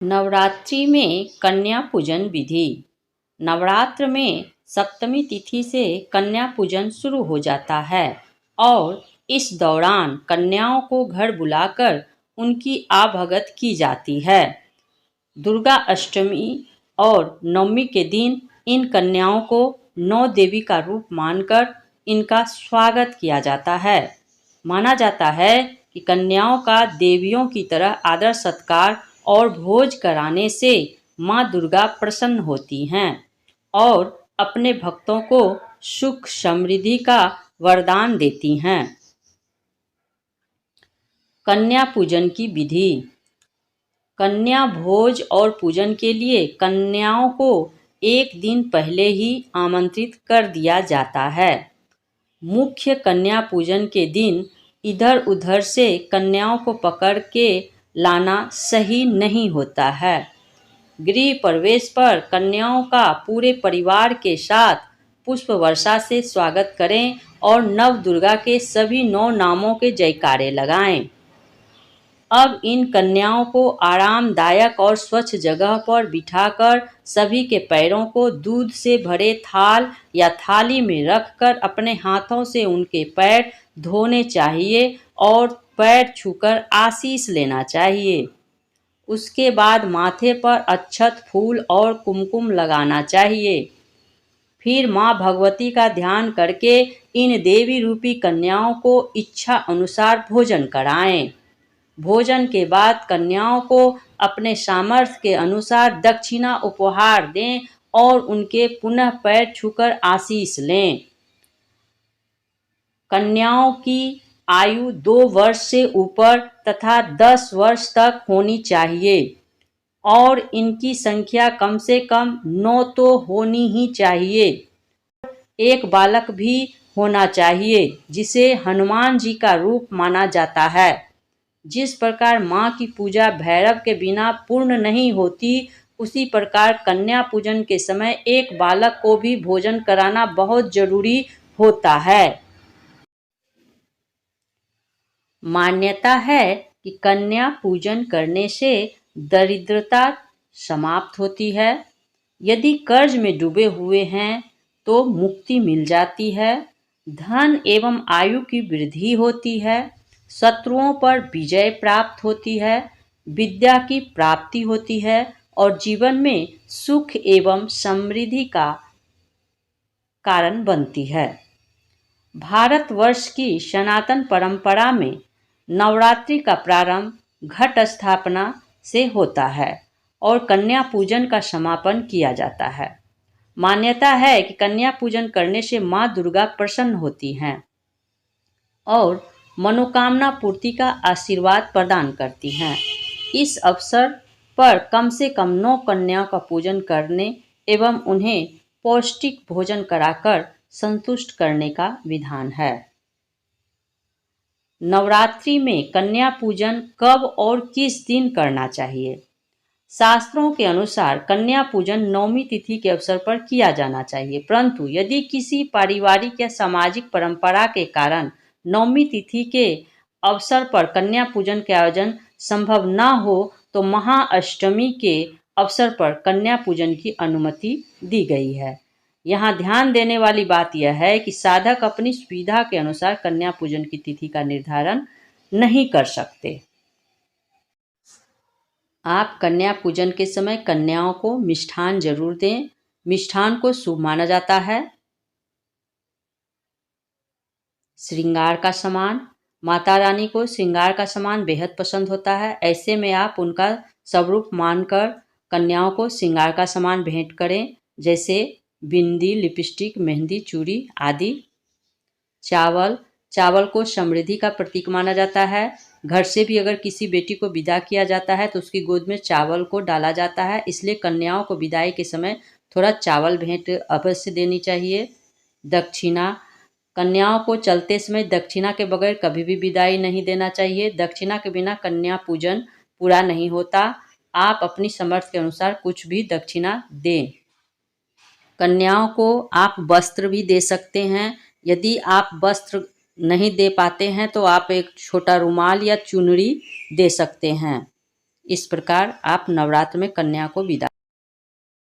नवरात्रि में कन्या पूजन विधि। नवरात्र में सप्तमी तिथि से कन्या पूजन शुरू हो जाता है और इस दौरान कन्याओं को घर बुलाकर उनकी आवभगत की जाती है। दुर्गा अष्टमी और नवमी के दिन इन कन्याओं को नौ देवी का रूप मानकर इनका स्वागत किया जाता है। माना जाता है कि कन्याओं का देवियों की तरह आदर सत्कार और भोज कराने से माँ दुर्गा प्रसन्न होती हैं और अपने भक्तों को सुख समृद्धि का वरदान देती हैं। कन्या पूजन की विधि। कन्या भोज और पूजन के लिए कन्याओं को एक दिन पहले ही आमंत्रित कर दिया जाता है। मुख्य कन्या पूजन के दिन इधर उधर से कन्याओं को पकड़ के लाना सही नहीं होता है। गृह प्रवेश पर कन्याओं का पूरे परिवार के साथ पुष्प वर्षा से स्वागत करें और नव दुर्गा के सभी 9 नामों के जयकारे लगाएं। अब इन कन्याओं को आरामदायक और स्वच्छ जगह पर बिठाकर सभी के पैरों को दूध से भरे थाल या थाली में रखकर अपने हाथों से उनके पैर धोने चाहिए और पैर छूकर आशीष लेना चाहिए। उसके बाद माथे पर अक्षत, फूल और कुमकुम लगाना चाहिए। फिर माँ भगवती का ध्यान करके इन देवी रूपी कन्याओं को इच्छा अनुसार भोजन कराएं। भोजन के बाद कन्याओं को अपने सामर्थ्य के अनुसार दक्षिणा उपहार दें और उनके पुनः पैर छूकर आशीष लें। कन्याओं की आयु 2 वर्ष से ऊपर तथा 10 वर्ष तक होनी चाहिए और इनकी संख्या कम से कम 9 तो होनी ही चाहिए। एक बालक भी होना चाहिए जिसे हनुमान जी का रूप माना जाता है। जिस प्रकार माँ की पूजा भैरव के बिना पूर्ण नहीं होती, उसी प्रकार कन्या पूजन के समय एक बालक को भी भोजन कराना बहुत जरूरी होता है। मान्यता है कि कन्या पूजन करने से दरिद्रता समाप्त होती है। यदि कर्ज में डूबे हुए हैं तो मुक्ति मिल जाती है। धन एवं आयु की वृद्धि होती है। शत्रुओं पर विजय प्राप्त होती है। विद्या की प्राप्ति होती है और जीवन में सुख एवं समृद्धि का कारण बनती है। भारतवर्ष की सनातन परंपरा में नवरात्रि का प्रारंभ घट स्थापना से होता है और कन्या पूजन का समापन किया जाता है। मान्यता है कि कन्या पूजन करने से माँ दुर्गा प्रसन्न होती हैं और मनोकामना पूर्ति का आशीर्वाद प्रदान करती हैं। इस अवसर पर कम से कम 9 कन्याओं का पूजन करने एवं उन्हें पौष्टिक भोजन कराकर संतुष्ट करने का विधान है। नवरात्रि में कन्या पूजन कब और किस दिन करना चाहिए? शास्त्रों के अनुसार कन्या पूजन नवमी तिथि के अवसर पर किया जाना चाहिए, परंतु यदि किसी पारिवारिक या सामाजिक परंपरा के कारण नवमी तिथि के अवसर पर कन्या पूजन के आयोजन संभव न हो तो महाअष्टमी के अवसर पर कन्या पूजन की अनुमति दी गई है। यहाँ ध्यान देने वाली बात यह है कि साधक अपनी सुविधा के अनुसार कन्या पूजन की तिथि का निर्धारण नहीं कर सकते। आप कन्या पूजन के समय कन्याओं को मिष्ठान जरूर दें। मिष्ठान को शुभ माना जाता है। श्रृंगार का सामान। माता रानी को श्रृंगार का सामान बेहद पसंद होता है। ऐसे में आप उनका स्वरूप मानकर कन्याओं को श्रृंगार का सामान भेंट करें, जैसे बिंदी, लिपस्टिक, मेहंदी, चूड़ी आदि। चावल को समृद्धि का प्रतीक माना जाता है। घर से भी अगर किसी बेटी को विदा किया जाता है तो उसकी गोद में चावल को डाला जाता है, इसलिए कन्याओं को विदाई के समय थोड़ा चावल भेंट अवश्य देनी चाहिए। दक्षिणा। कन्याओं को चलते समय दक्षिणा के बगैर कभी भी विदाई नहीं देना चाहिए। दक्षिणा के बिना कन्या पूजन पूरा नहीं होता। आप अपनी समर्थ के अनुसार कुछ भी दक्षिणा दें। कन्याओं को आप वस्त्र भी दे सकते हैं। यदि आप वस्त्र नहीं दे पाते हैं तो आप एक छोटा रुमाल या चुनरी दे सकते हैं। इस प्रकार आप नवरात्र में कन्या को विदा